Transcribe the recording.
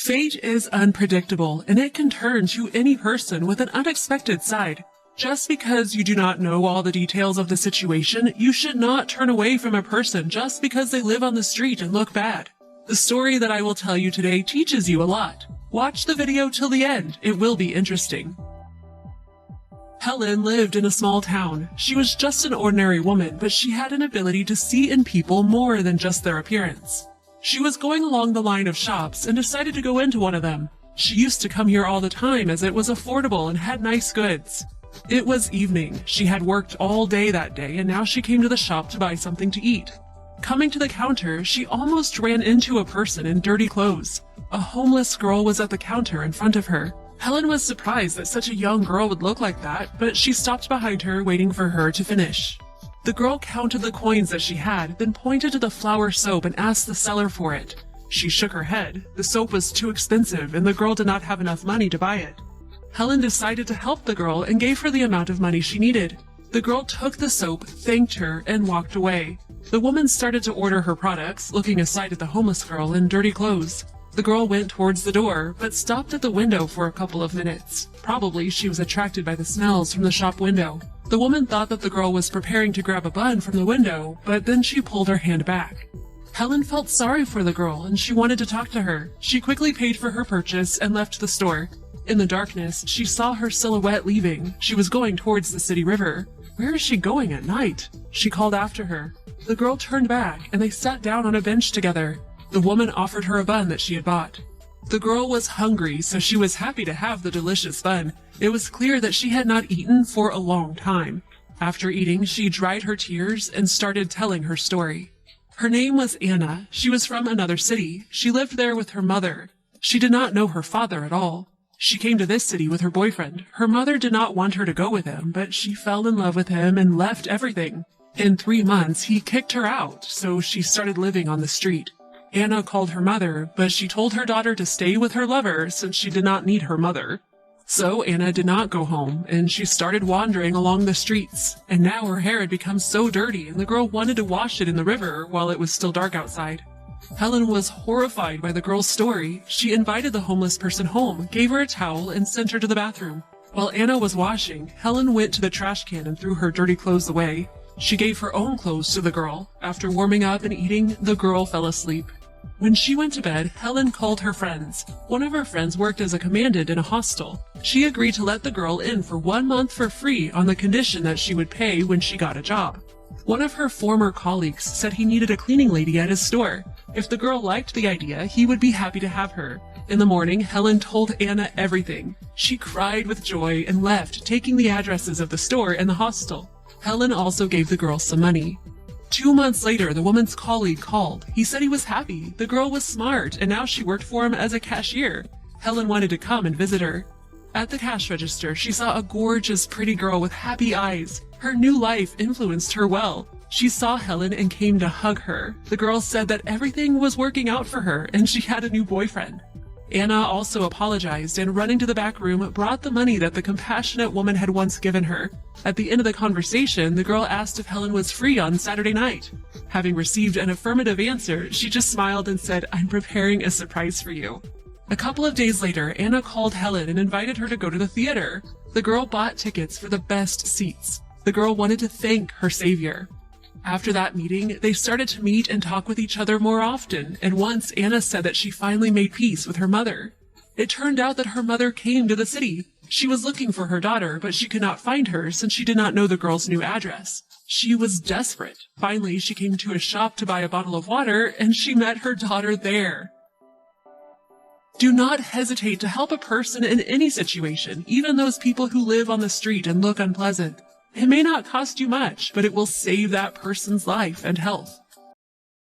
Fate is unpredictable, and it can turn to any person with an unexpected side. Just because you do not know all the details of the situation, you should not turn away from a person just because they live on the street and look bad. The story that I will tell you today teaches you a lot. Watch the video till the end, it will be interesting. Helen lived in a small town. She was just an ordinary woman, but she had an ability to see in people more than just their appearance. She was going along the line of shops and decided to go into one of them. She used to come here all the time as it was affordable and had nice goods. It was evening. She had worked all day that day and now she came to the shop to buy something to eat. Coming to the counter, she almost ran into a person in dirty clothes. A homeless girl was at the counter in front of her. Helen was surprised that such a young girl would look like that, but she stopped behind her, waiting for her to finish. The girl counted the coins that she had, then pointed to the flour soap and asked the seller for it. She shook her head. The soap was too expensive, and the girl did not have enough money to buy it. Helen decided to help the girl and gave her the amount of money she needed. The girl took the soap, thanked her, and walked away. The woman started to order her products, looking aside at the homeless girl in dirty clothes. The girl went towards the door, but stopped at the window for a couple of minutes. Probably she was attracted by the smells from the shop window. The woman thought that the girl was preparing to grab a bun from the window, but then she pulled her hand back. Helen felt sorry for the girl and she wanted to talk to her. She quickly paid for her purchase and left the store. In the darkness, she saw her silhouette leaving. She was going towards the city river. Where is she going at night? She called after her. The girl turned back and they sat down on a bench together. The woman offered her a bun that she had bought. The girl was hungry, so she was happy to have the delicious bun. It was clear that she had not eaten for a long time. After eating, she dried her tears and started telling her story. Her name was Anna. She was from another city. She lived there with her mother. She did not know her father at all. She came to this city with her boyfriend. Her mother did not want her to go with him, but she fell in love with him and left everything. In 3 months, he kicked her out, so she started living on the street. Anna called her mother, but she told her daughter to stay with her lover since she did not need her mother. So Anna did not go home, and she started wandering along the streets. And now her hair had become so dirty, and the girl wanted to wash it in the river while it was still dark outside. Helen was horrified by the girl's story. She invited the homeless person home, gave her a towel, and sent her to the bathroom. While Anna was washing, Helen went to the trash can and threw her dirty clothes away. She gave her own clothes to the girl. After warming up and eating, the girl fell asleep. When she went to bed, Helen called her friends. One of her friends worked as a commandant in a hostel. She agreed to let the girl in for 1 month for free on the condition that she would pay when she got a job. One of her former colleagues said he needed a cleaning lady at his store. If the girl liked the idea, he would be happy to have her. In the morning, Helen told Anna everything. She cried with joy and left, taking the addresses of the store and the hostel. Helen also gave the girl some money. 2 months later, the woman's colleague called. He said he was happy. The girl was smart, and now she worked for him as a cashier. Helen wanted to come and visit her. At the cash register, she saw a gorgeous, pretty girl with happy eyes. Her new life influenced her well. She saw Helen and came to hug her. The girl said that everything was working out for her, and she had a new boyfriend. Anna also apologized and, running to the back room, brought the money that the compassionate woman had once given her. At the end of the conversation, the girl asked if Helen was free on Saturday night. Having received an affirmative answer, she just smiled and said, "I'm preparing a surprise for you." A couple of days later, Anna called Helen and invited her to go to the theater. The girl bought tickets for the best seats. The girl wanted to thank her savior. After that meeting, they started to meet and talk with each other more often, and once Anna said that she finally made peace with her mother. It turned out that her mother came to the city. She was looking for her daughter, but she could not find her since she did not know the girl's new address. She was desperate. Finally, she came to a shop to buy a bottle of water, and she met her daughter there. Do not hesitate to help a person in any situation, even those people who live on the street and look unpleasant. It may not cost you much, but it will save that person's life and health.